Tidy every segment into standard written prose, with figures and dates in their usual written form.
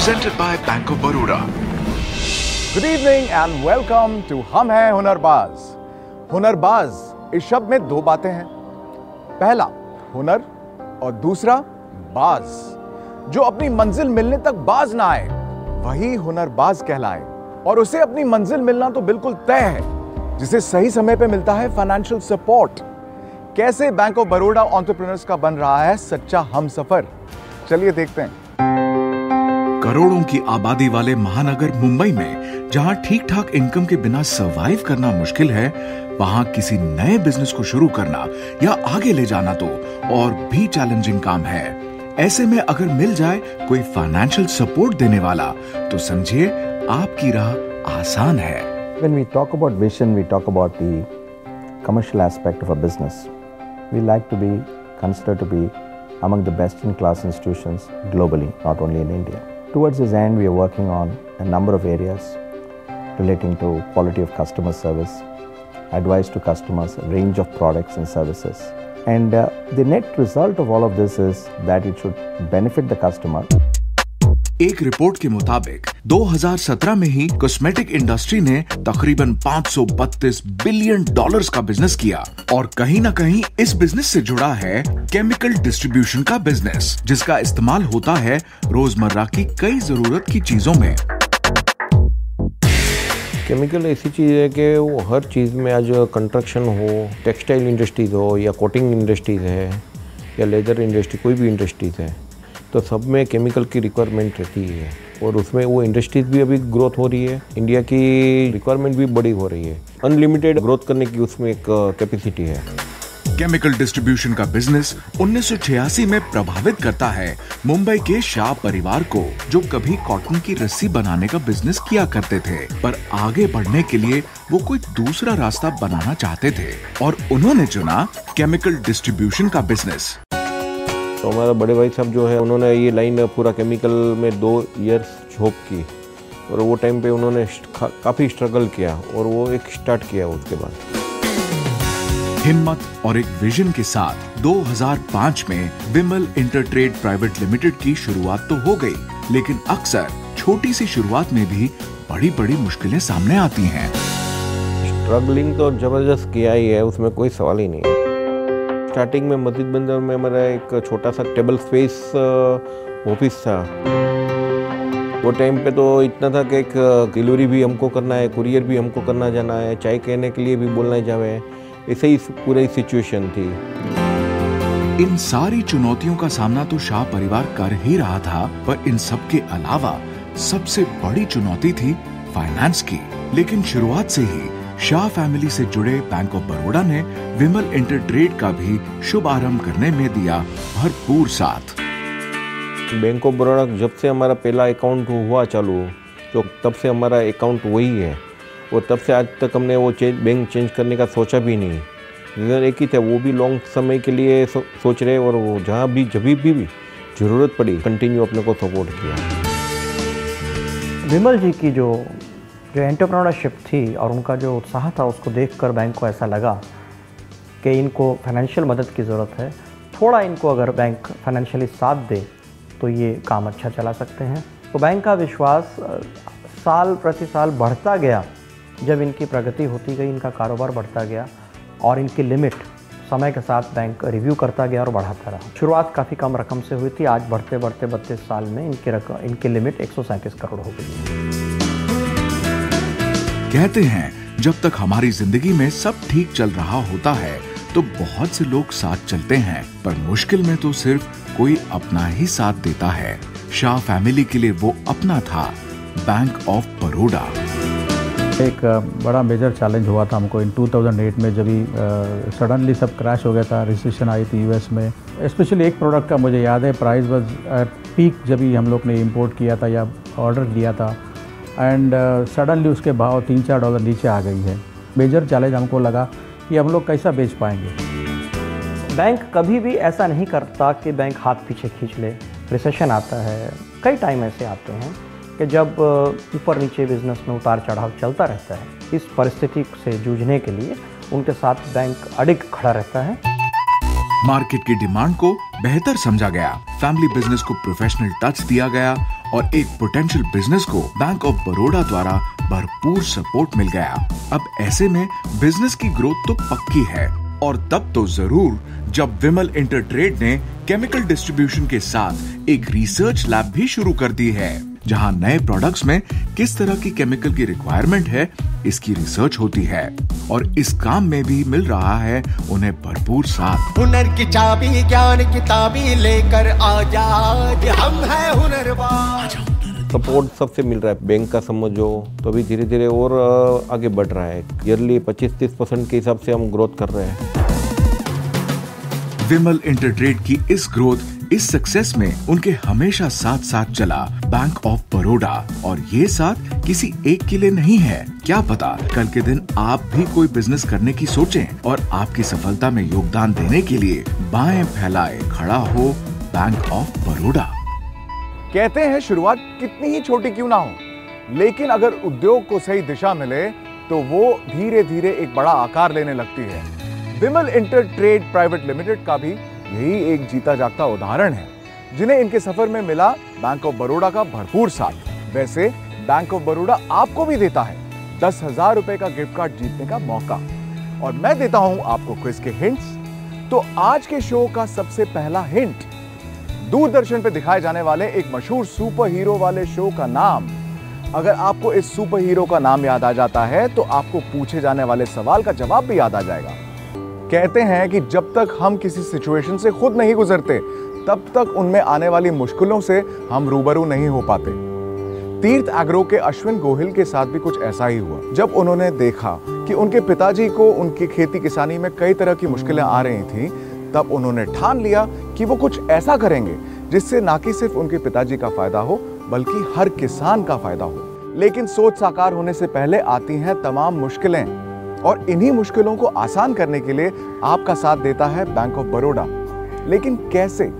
presented by Bank of Baroda. Good evening and welcome to Hum Hain Hunarbaaz. Hunarbaaz इस शब्द में दो बातें हैं, पहला हुनर और दूसरा बाज। जो अपनी मंजिल मिलने तक बाज ना आए वही हुनरबाज कहलाए, और उसे अपनी मंजिल मिलना तो बिल्कुल तय है, जिसे सही समय पे मिलता है फाइनेंशियल सपोर्ट। कैसे बैंक ऑफ बड़ौदा एंटरप्रेन्योर्स का बन रहा है सच्चा हमसफर, चलिए देखते हैं। करोड़ों की आबादी वाले महानगर मुंबई में जहां ठीक ठाक इनकम के बिना सरवाइव करना मुश्किल है, वहां किसी नए बिजनेस को शुरू करना या आगे ले जाना तो और भी चैलेंजिंग काम है। ऐसे में अगर मिल जाए कोई फाइनेंशियल सपोर्ट देने वाला तो समझिए आपकी राह आसान है। When we talk about vision, we talk about the commercial aspect of a business. We like to be considered to be among the best-in-class institutions globally, not only in India. Towards this end, we are working on a number of areas relating to quality of customer service, advice to customers, range of products and services. And the net result of all of this is that it should benefit the customer. एक report के मुताबिक 2017 में ही cosmetic industry ने तकरीबन $532 billion का business किया, और कहीं ना कहीं इस बिजनेस से जुड़ा है केमिकल डिस्ट्रीब्यूशन का बिजनेस, जिसका इस्तेमाल होता है रोजमर्रा की कई जरूरत की चीजों में। केमिकल ऐसी चीज़ है कि वो हर चीज़ में, आज कंस्ट्रक्शन हो, टेक्सटाइल इंडस्ट्रीज हो, या कोटिंग इंडस्ट्रीज है, या लेदर इंडस्ट्री, कोई भी इंडस्ट्रीज है, तो सब में केमिकल की रिक्वायरमेंट रहती है। और उसमें वो इंडस्ट्रीज भी अभी ग्रोथ हो रही है, इंडिया की रिक्वायरमेंट भी बड़ी हो रही है, अनलिमिटेड ग्रोथ करने की उसमें एक कैपेसिटी है। केमिकल डिस्ट्रीब्यूशन का बिजनेस 1986 में प्रभावित करता है मुंबई के शाह परिवार को, जो कभी कॉटन की रस्सी बनाने का बिजनेस किया करते थे, पर आगे बढ़ने के लिए वो कोई दूसरा रास्ता बनाना चाहते थे और उन्होंने चुना केमिकल डिस्ट्रीब्यूशन का बिजनेस। तो हमारा बड़े भाई साहब जो है, उन्होंने ये लाइन पूरा केमिकल में 2 इयर्स जॉब की, और वो टाइम पे उन्होंने काफ़ी स्ट्रगल किया और वो एक स्टार्ट किया। उसके बाद हिम्मत और एक विजन के साथ 2005 में विमल इंटरट्रेड प्राइवेट लिमिटेड की शुरुआत तो हो गई, लेकिन अक्सर छोटी सी शुरुआत में भी बड़ी बड़ी मुश्किलें सामने आती हैं। स्ट्रगलिंग तो जबरदस्त किया ही है, उसमें कोई सवाल ही नहीं है। स्टार्टिंग में मस्जिद बंदर में मेरा एक छोटा सा टेबल स्पेस ऑफिस था। वो टाइम पे तो इतना था कि एक डिलीवरी भी हमको करना है, कुरियर भी हमको करना जाना है, चाय कहने के लिए भी बोलना जावे, ऐसे ही पूरी सिचुएशन थी। इन सारी चुनौतियों का सामना तो शाह परिवार कर ही रहा था, पर इन सब के अलावा सबसे बड़ी चुनौती थी फाइनेंस की। लेकिन शुरुआत से ही शाह फैमिली से जुड़े बैंक ऑफ बड़ौदा ने विमल इंटरट्रेड का भी शुभ आरंभ करने में दिया भरपूर साथ। बैंक ऑफ बड़ौदा जब से हमारा पहला अकाउंट हुआ चालू, तो तब से हमारा अकाउंट वही है, और तब से आज तक हमने वो बैंक चेंज करने का सोचा भी नहीं। रीज़न एक ही था, वो भी लॉन्ग समय के लिए सोच रहे, और वो जहाँ भी जब भी ज़रूरत पड़ी कंटिन्यू अपने को सपोर्ट किया। विमल जी की जो एंटरप्रेन्योरशिप थी और उनका जो उत्साह था, उसको देखकर बैंक को ऐसा लगा कि इनको फाइनेंशियल मदद की ज़रूरत है। थोड़ा इनको अगर बैंक फाइनेंशियली साथ दे तो ये काम अच्छा चला सकते हैं। तो बैंक का विश्वास साल प्रति साल बढ़ता गया। जब इनकी प्रगति होती गई, इनका कारोबार बढ़ता गया, और इनकी लिमिट समय के साथ बैंक रिव्यू करता गया और बढ़ाता रहा। शुरुआत काफ़ी कम रकम से हुई थी, आज बढ़ते बढ़ते 32 साल में इनकी लिमिट 137 करोड़ हो गई। कहते हैं जब तक हमारी जिंदगी में सब ठीक चल रहा होता है तो बहुत से लोग साथ चलते हैं, पर मुश्किल में तो सिर्फ कोई अपना ही साथ देता है। शाह फैमिली के लिए वो अपना था बैंक ऑफ बड़ौदा। एक बड़ा मेजर चैलेंज हुआ था हमको इन 2008 में, जब ही सडनली सब क्रैश हो गया था, रिसेशन आई थी यूएस में। स्पेशली एक प्रोडक्ट का मुझे याद है, प्राइस वाज पीक जब ही हम लोग ने इंपोर्ट किया था या ऑर्डर दिया था, एंड सडनली उसके भाव $3-4 नीचे आ गई है। मेजर चैलेंज हमको लगा कि हम लोग कैसा बेच पाएंगे। बैंक कभी भी ऐसा नहीं करता कि बैंक हाथ पीछे खींच ले। रिसेशन आता है, कई टाइम ऐसे आते हैं कि जब ऊपर नीचे बिजनेस में उतार चढ़ाव चलता रहता है। इस परिस्थिति से जूझने के लिए उनके साथ बैंक अडिग खड़ा रहता है। मार्केट की डिमांड को बेहतर समझा गया, फैमिली बिजनेस को प्रोफेशनल टच दिया गया और एक पोटेंशियल बिजनेस को बैंक ऑफ बड़ौदा द्वारा भरपूर सपोर्ट मिल गया। अब ऐसे में बिजनेस की ग्रोथ तो पक्की है, और तब तो जरूर जब विमल इंटरट्रेड ने केमिकल डिस्ट्रीब्यूशन के साथ एक रिसर्च लैब भी शुरू कर दी है, जहां नए प्रोडक्ट्स में किस तरह की केमिकल की रिक्वायरमेंट है इसकी रिसर्च होती है, और इस काम में भी मिल रहा है उन्हें भरपूर साथ। हुनर की चाबी ज्ञान किताबी लेकर आजा, हम है हुनरबाज। सपोर्ट सबसे मिल रहा है, बैंक का समझो तो अभी धीरे धीरे और आगे बढ़ रहा है। ईयरली 25-30% के हिसाब से हम ग्रोथ कर रहे हैं। विमल इंटरट्रेड की इस ग्रोथ, इस सक्सेस में उनके हमेशा साथ साथ चला बैंक ऑफ बड़ौदा, और ये साथ किसी एक के लिए नहीं है। क्या पता कल के दिन आप भी कोई बिजनेस करने की सोचें और आपकी सफलता में योगदान देने के लिए बाएं फैलाए खड़ा हो बैंक ऑफ बड़ौदा। कहते हैं शुरुआत कितनी ही छोटी क्यों ना हो, लेकिन अगर उद्योग को सही दिशा मिले तो वो धीरे धीरे एक बड़ा आकार लेने लगती है। विमल इंटरट्रेड प्राइवेट लिमिटेड का भी यही एक जीता जागता उदाहरण है, जिन्हें इनके सफर में मिला बैंक ऑफ बड़ौदा का भरपूर साथ। वैसे बैंक ऑफ बड़ौदा आपको भी देता है 10,000 रुपए का गिफ्ट कार्ड जीतने का मौका, और मैं देता हूं आपको क्विज के हिंट्स। तो आज के शो का सबसे पहला हिंट, दूरदर्शन पे दिखाए जाने वाले एक मशहूर सुपर हीरो वाले शो का नाम। अगर आपको इस सुपर हीरो का नाम याद आ जाता है तो आपको पूछे जाने वाले सवाल का जवाब भी याद आ जाएगा। कहते हैं कि जब तक हम किसी सिचुएशन से खुद नहीं गुजरते, तब तक उनमें आने वाली मुश्किलों से हम रूबरू नहीं हो पाते। तीर्थ एग्रो के अश्विन गोहिल के साथ भी कुछ ऐसा ही हुआ। जब उन्होंने देखा कि उनके पिताजी को उनकी खेती किसानी में कई तरह की मुश्किलें आ रही थीं, तब उन्होंने ठान लिया कि वो कुछ ऐसा करेंगे जिससे ना कि सिर्फ उनके पिताजी का फायदा हो, बल्कि हर किसान का फायदा हो। लेकिन सोच साकार होने से पहले आती हैं तमाम मुश्किलें, और इन्हीं मुश्किलों को आसान करने के लिए आपका साथ देता है बैंक ऑफ बड़ौदा। लेकिन कैसे,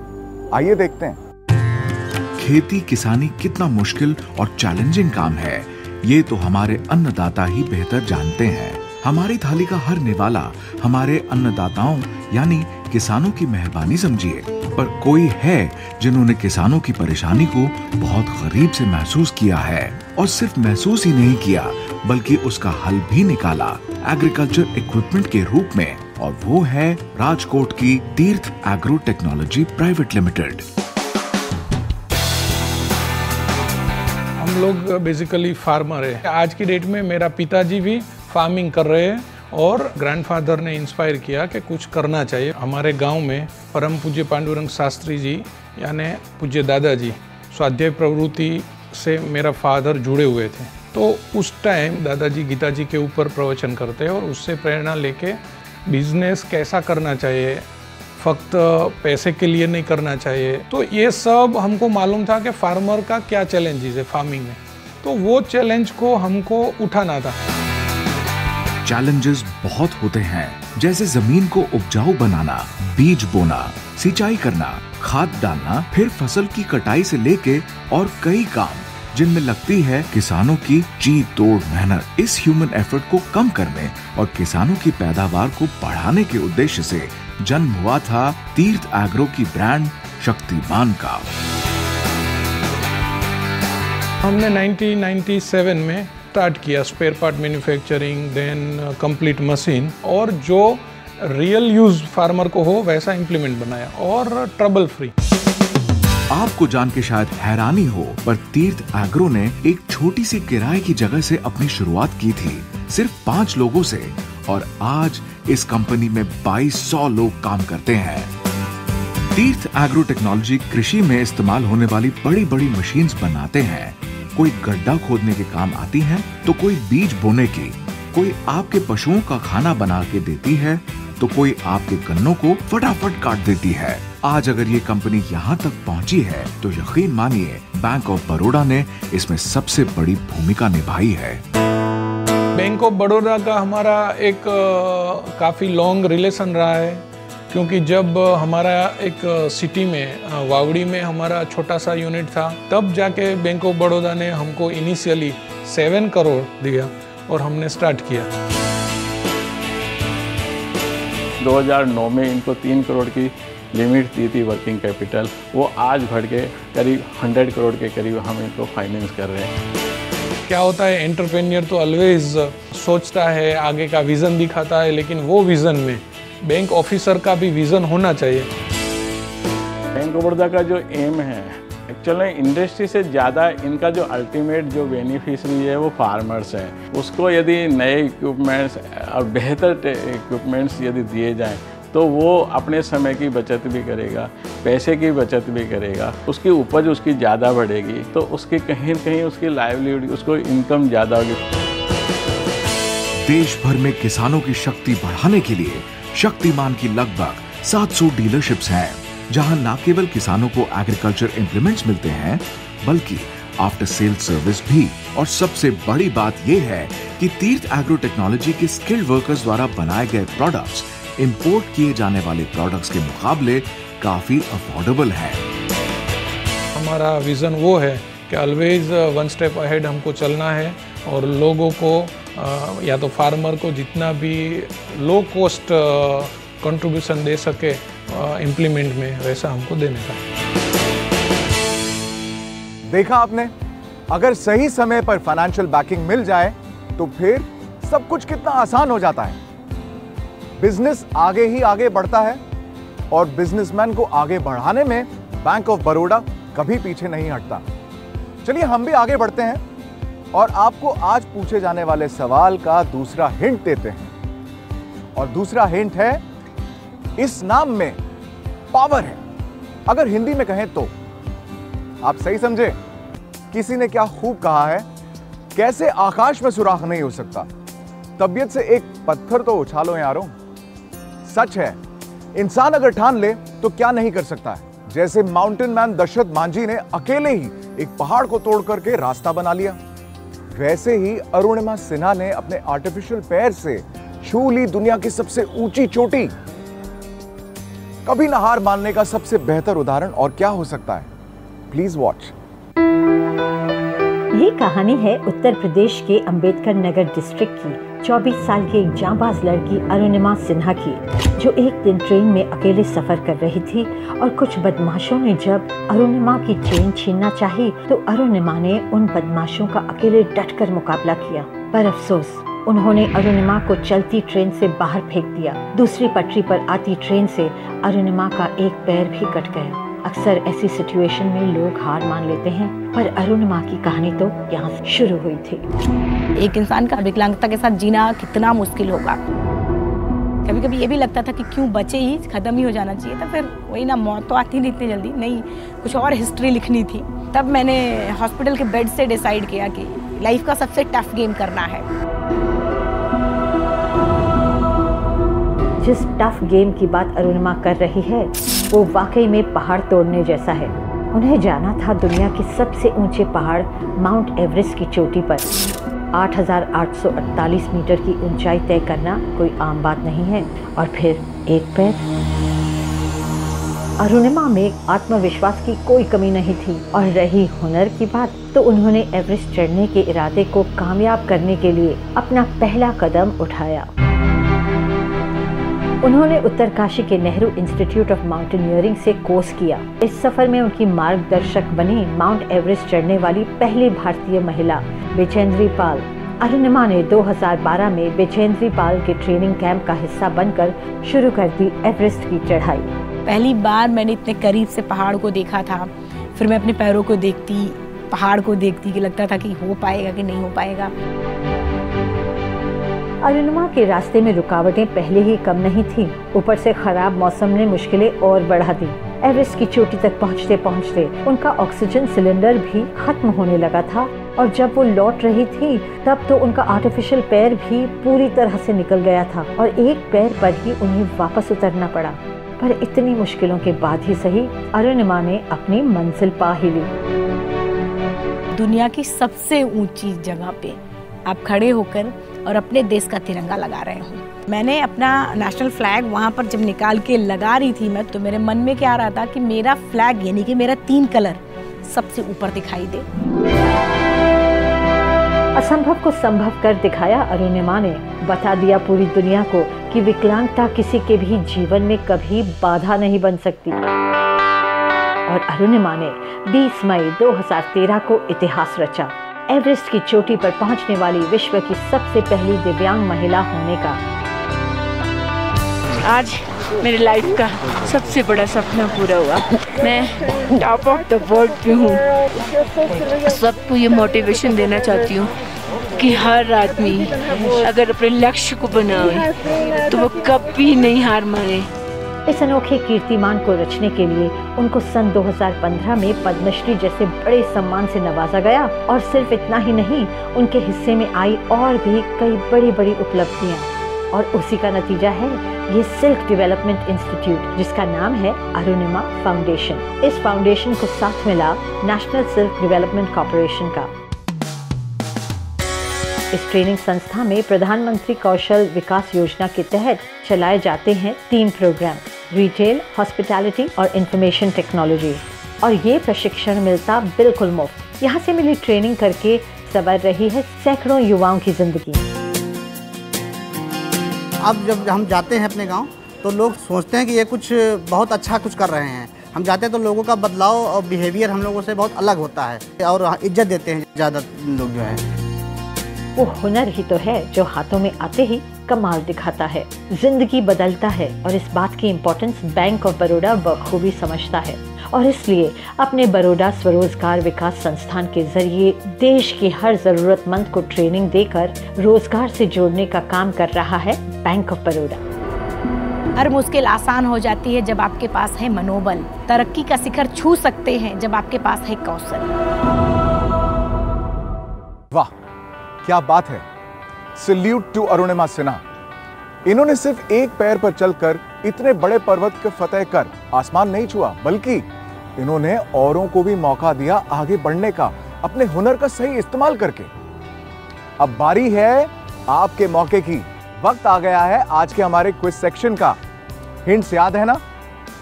आइए देखते हैं। खेती किसानी कितना मुश्किल और चैलेंजिंग काम है, ये तो हमारे अन्नदाता ही बेहतर जानते हैं। हमारी थाली का हर निवाला हमारे अन्नदाताओं यानी किसानों की मेहरबानी समझिए, पर कोई है जिन्होंने किसानों की परेशानी को बहुत करीब से महसूस किया है, और सिर्फ महसूस ही नहीं किया बल्कि उसका हल भी निकाला एग्रीकल्चर इक्विपमेंट के रूप में, और वो है राजकोट की तीर्थ एग्रो टेक्नोलॉजी प्राइवेट लिमिटेड। हम लोग बेसिकली फार्मर है। आज की डेट में मेरा पिताजी भी फार्मिंग कर रहे हैं, और ग्रैंडफादर ने इंस्पायर किया कि कुछ करना चाहिए। हमारे गांव में परम पूज्य पांडुरंग शास्त्री जी यानी पूज्य दादाजी स्वाध्याय प्रवृत्ति से मेरा फादर जुड़े हुए थे, तो उस टाइम दादाजी गीता जी के ऊपर प्रवचन करते हैं, और उससे प्रेरणा लेके बिजनेस कैसा करना चाहिए, फक्त पैसे के लिए नहीं करना चाहिए। तो ये सब हमको मालूम था कि फार्मर का क्या चैलेंजेस है फार्मिंग में, तो वो चैलेंज को हमको उठाना था। चैलेंजेस बहुत होते हैं, जैसे जमीन को उपजाऊ बनाना, बीज बोना, सिंचाई करना, खाद डालना, फिर फसल की कटाई से लेके और कई काम जिनमें लगती है किसानों की जी तोड़ मेहनत। इस ह्यूमन एफर्ट को कम करने और किसानों की पैदावार को बढ़ाने के उद्देश्य से जन्म हुआ था तीर्थ एग्रो की ब्रांड शक्तिमान का। हमने 1997 में स्टार्ट किया spare part manufacturing, then complete machine, और जो रियल यूज फार्मर को हो वैसा इम्प्लीमेंट बनाया, और ट्रबल फ्री। आपको जान के शायद हैरानी हो, पर तीर्थ एग्रो ने एक छोटी सी किराए की जगह से अपनी शुरुआत की थी, सिर्फ 5 लोगों से, और आज इस कंपनी में 2200 लोग काम करते हैं। तीर्थ एग्रो टेक्नोलॉजी कृषि में इस्तेमाल होने वाली बड़ी बड़ी मशीन्स बनाते हैं। कोई गड्ढा खोदने के काम आती है, तो कोई बीज बोने की, कोई आपके पशुओं का खाना बना के देती है, तो कोई आपके गन्नों को फटाफट काट देती है। आज अगर ये कंपनी यहाँ तक पहुँची है, तो यकीन मानिए बैंक ऑफ बड़ौदा ने इसमें सबसे बड़ी भूमिका निभाई है। बैंक ऑफ बड़ौदा का हमारा एक काफ़ी लॉन्ग रिलेशन रहा है, क्योंकि जब हमारा एक सिटी में वावड़ी में हमारा छोटा सा यूनिट था, तब जाके बैंक ऑफ बड़ौदा ने हमको इनिशियली 7 करोड़ दिया और हमने स्टार्ट किया। 2009 में इनको 3 करोड़ की लिमिट दी थी वर्किंग कैपिटल, वो आज बढ़ के करीब 100 करोड़ के करीब हम इनको फाइनेंस कर रहे हैं। क्या होता है, एंटरप्रेन्योर तो ऑलवेज सोचता है, आगे का विज़न दिखाता है, लेकिन वो विज़न में बैंक ऑफिसर का भी विज़न होना चाहिए। बैंक ऑफ बड़ौदा का जो एम है, एक्चुअली इंडस्ट्री से ज़्यादा इनका जो अल्टीमेट जो बेनिफिशरी है वो फार्मर्स हैं। उसको यदि नए इक्विपमेंट्स और बेहतर इक्विपमेंट्स यदि दिए जाएं तो वो अपने समय की बचत भी करेगा, पैसे की बचत भी करेगा, उसकी उपज उसकी ज़्यादा बढ़ेगी, तो उसकी कहीं न कहीं उसकी लाइवलीहुड, उसको इनकम ज़्यादा होगी। देश भर में किसानों की शक्ति बढ़ाने के लिए शक्तिमान की लगभग 700 डीलरशिप्स हैं, जहां न केवल किसानों को एग्रीकल्चर इंप्लीमेंट्स मिलते हैं, बल्कि आफ्टर सेल सर्विस भी। और सबसे बड़ी बात यह है कि तीर्थ एग्रो टेक्नोलॉजी के स्किल्ड वर्कर्स द्वारा बनाए गए प्रोडक्ट्स इंपोर्ट किए जाने वाले प्रोडक्ट्स के मुकाबले काफी अफोर्डेबल है। हमारा विज़न वो है कि ऑलवेज 1 स्टेप अहेड हमको चलना है और लोगों को या तो फार्मर को जितना भी लो कॉस्ट कंट्रीब्यूशन दे सके इम्प्लीमेंट में, वैसा हमको देने का। देखा आपने, अगर सही समय पर फाइनेंशियल बैकिंग मिल जाए तो फिर सब कुछ कितना आसान हो जाता है। बिजनेस आगे ही आगे बढ़ता है और बिजनेसमैन को आगे बढ़ाने में बैंक ऑफ बड़ौदा कभी पीछे नहीं हटता। चलिए हम भी आगे बढ़ते हैं और आपको आज पूछे जाने वाले सवाल का दूसरा हिंट देते हैं। और दूसरा हिंट है, इस नाम में पावर है। अगर हिंदी में कहें तो आप सही समझे। किसी ने क्या खूब कहा है, कैसे आकाश में सुराख नहीं हो सकता, तबीयत से एक पत्थर तो उछालो यारों। सच है, इंसान अगर ठान ले तो क्या नहीं कर सकता है। जैसे माउंटेन मैन दशरथ मांझी ने अकेले ही एक पहाड़ को तोड़ करके रास्ता बना लिया, वैसे ही अरुणिमा सिन्हा ने अपने आर्टिफिशियल पैर से छू ली दुनिया की सबसे ऊंची चोटी। कभी न हार मानने का सबसे बेहतर उदाहरण और क्या हो सकता है। Please watch. ये कहानी है उत्तर प्रदेश के अंबेडकर नगर डिस्ट्रिक्ट की 24 साल की एक जांबाज लड़की अरुणिमा सिन्हा की, जो एक दिन ट्रेन में अकेले सफर कर रही थी और कुछ बदमाशों ने जब अरुणिमा की चेन छीनना चाही तो अरुणिमा ने उन बदमाशों का अकेले डटकर मुकाबला किया। पर अफसोस, उन्होंने अरुणिमा को चलती ट्रेन से बाहर फेंक दिया। दूसरी पटरी पर आती ट्रेन से अरुणिमा का एक पैर भी कट गया। अक्सर ऐसी सिचुएशन में लोग हार मान लेते हैं, पर अरुणिमा की कहानी तो यहाँ से शुरू हुई थी। एक इंसान का विकलांगता के साथ जीना कितना मुश्किल होगा। कभी कभी ये भी लगता था कि क्यों बचे ही, खत्म ही हो जाना चाहिए था। फिर वही ना, मौत तो आती नहीं इतनी जल्दी, नहीं कुछ और हिस्ट्री लिखनी थी। तब मैंने हॉस्पिटल के बेड से डिसाइड किया कि लाइफ का सबसे टफ गेम करना है। जिस टफ गेम की बात अरुणिमा कर रही है वो वाकई में पहाड़ तोड़ने जैसा है। उन्हें जाना था दुनिया के सबसे ऊंचे पहाड़ माउंट एवरेस्ट की चोटी पर। 8,848 मीटर की ऊंचाई तय करना कोई आम बात नहीं है। और फिर एक पैर। अरुणिमा में आत्मविश्वास की कोई कमी नहीं थी। और रही हुनर की बात, तो उन्होंने एवरेस्ट चढ़ने के इरादे को कामयाब करने के लिए अपना पहला कदम उठाया। उन्होंने उत्तरकाशी के नेहरू इंस्टीट्यूट ऑफ माउंटेनियरिंग से कोर्स किया। इस सफर में उनकी मार्गदर्शक बनी माउंट एवरेस्ट चढ़ने वाली पहली भारतीय महिला बेचेंद्री पाल। अरुणिमा ने 2012 में बेचेंद्री पाल के ट्रेनिंग कैंप का हिस्सा बनकर शुरू कर दी एवरेस्ट की चढ़ाई। पहली बार मैंने इतने करीब से पहाड़ को देखा था। फिर मैं अपने पैरों को देखती, पहाड़ को देखती कि लगता था कि हो पाएगा कि नहीं हो पाएगा। अरुणिमा के रास्ते में रुकावटें पहले ही कम नहीं थी, ऊपर से खराब मौसम ने मुश्किलें और बढ़ा दी। एवरेस्ट की चोटी तक पहुंचते पहुंचते उनका ऑक्सीजन सिलेंडर भी खत्म होने लगा था और जब वो लौट रही थी तब तो उनका आर्टिफिशियल पैर भी पूरी तरह से निकल गया था और एक पैर पर ही उन्हें वापस उतरना पड़ा। पर इतनी मुश्किलों के बाद ही सही, अरुणिमा ने अपनी मंजिल पा ही ली। दुनिया की सबसे ऊंची जगह पे आप खड़े होकर और अपने देश का तिरंगा लगा रहे हो। मैंने अपना नेशनल फ्लैग वहाँ पर जब निकाल के लगा रही थी मैं, तो मेरे मन में क्या आ रहा था कि मेरा फ्लैग यानी कि मेरा 3 कलर सबसे ऊपर दिखाई दे। असंभव को संभव कर दिखाया अरुणिमा ने। बता दिया पूरी दुनिया को कि विकलांगता किसी के भी जीवन में कभी बाधा नहीं बन सकती। और अरुणिमा ने 20 मई 2013 को इतिहास रचा, एवरेस्ट की चोटी पर पहुंचने वाली विश्व की सबसे पहली दिव्यांग महिला होने का। आज मेरी लाइफ का सबसे बड़ा सपना पूरा हुआ। मैं टॉप ऑफ द वर्ल्ड पे हूँ। सबको ये मोटिवेशन देना चाहती हूँ कि हर आदमी अगर अपने लक्ष्य को बनाए तो वो कभी नहीं हार माने। इस अनोखे कीर्तिमान को रचने के लिए उनको सन 2015 में पद्मश्री जैसे बड़े सम्मान से नवाजा गया। और सिर्फ इतना ही नहीं, उनके हिस्से में आई और भी कई बड़ी बड़ी उपलब्धियां। और उसी का नतीजा है ये सिल्क डेवलपमेंट इंस्टीट्यूट, जिसका नाम है अरुणिमा फाउंडेशन। इस फाउंडेशन को साथ मिला नेशनल सिल्क डेवलपमेंट कॉर्पोरेशन का। इस ट्रेनिंग संस्था में प्रधानमंत्री कौशल विकास योजना के तहत चलाए जाते हैं 3 प्रोग्राम, रिटेल, हॉस्पिटैलिटी और इंफॉर्मेशन टेक्नोलॉजी। और ये प्रशिक्षण मिलता बिल्कुल मुफ्त। यहाँ से मिली ट्रेनिंग करके संवर रही है सैकड़ों युवाओं की जिंदगी। अब जब हम जाते हैं अपने गांव तो लोग सोचते हैं कि ये कुछ बहुत अच्छा कुछ कर रहे हैं। हम जाते हैं तो लोगों का बदलाव और बिहेवियर हम लोगों से बहुत अलग होता है और इज्जत देते हैं ज़्यादा लोग जो हैं। वो हुनर ही तो है जो हाथों में आते ही कमाल दिखाता है, जिंदगी बदलता है। और इस बात की इम्पोर्टेंस बैंक ऑफ बड़ौदा बखूबी समझता है। और इसलिए अपने बड़ौदा स्वरोजगार विकास संस्थान के जरिए देश की हर जरूरतमंद को ट्रेनिंग देकर रोजगार से जोड़ने का काम कर रहा है बैंक ऑफ बड़ौदा। हर मुश्किल आसान हो जाती है जब आपके पास है मनोबल। तरक्की का शिखर छू सकते हैं जब आपके पास है कौशल। वाह, क्या बात है। Salute to Arunima Sinha. इन्होंने सिर्फ एक पैर पर चलकर इतने बड़े पर्वत के फतेह कर आसमान नहीं छुआ, बल्कि इन्होंने औरों को भी मौका दिया आगे बढ़ने का, अपने हुनर का सही इस्तेमाल करके। अब बारी है आपके मौके की। वक्त आ गया है आज के हमारे क्विज सेक्शन का। हिंट्स याद है ना?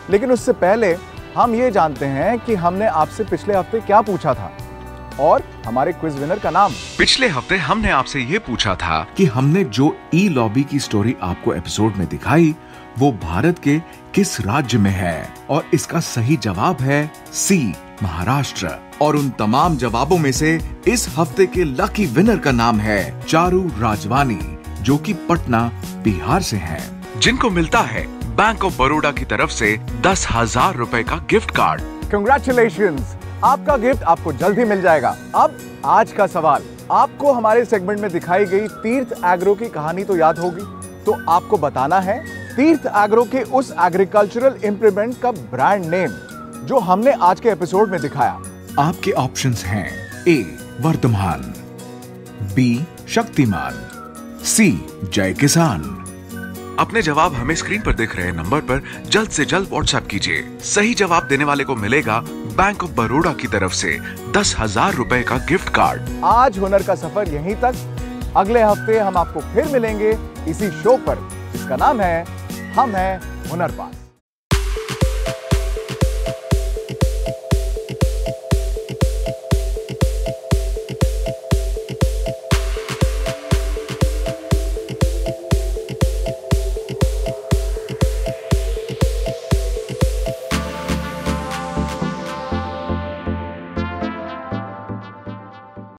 लेकिन उससे पहले हम ये जानते हैं कि हमने आपसे पिछले हफ्ते क्या पूछा था और हमारे क्विज विनर का नाम। पिछले हफ्ते हमने आपसे ये पूछा था कि हमने जो ई लॉबी की स्टोरी आपको एपिसोड में दिखाई वो भारत के किस राज्य में है, और इसका सही जवाब है सी, महाराष्ट्र। और उन तमाम जवाबों में से इस हफ्ते के लकी विनर का नाम है चारू राजवानी, जो कि पटना, बिहार से हैं, जिनको मिलता है बैंक ऑफ बड़ौदा की तरफ से 10,000 रुपए का गिफ्ट कार्ड। कंग्रेचुलेशंस, आपका गिफ्ट आपको जल्द ही मिल जाएगा। अब आज का सवाल, आपको हमारे सेगमेंट में दिखाई गई तीर्थ एग्रो की कहानी तो याद होगी, तो आपको बताना है तीर्थ एग्रो के उस एग्रीकल्चरल इंप्लीमेंट का ब्रांड नेम जो हमने आज के एपिसोड में दिखाया। आपके ऑप्शंस हैं ए, वर्धमान, बी, शक्तिमान, सी, जय किसान। अपने जवाब हमें स्क्रीन पर दिख रहे नंबर पर जल्द से जल्द व्हाट्सएप कीजिए। सही जवाब देने वाले को मिलेगा बैंक ऑफ बड़ौदा की तरफ से 10,000 रुपए का गिफ्ट कार्ड। आज हुनर का सफर यहीं तक। अगले हफ्ते हम आपको फिर मिलेंगे इसी शो पर, जिसका नाम है हम हैं हुनरबाज।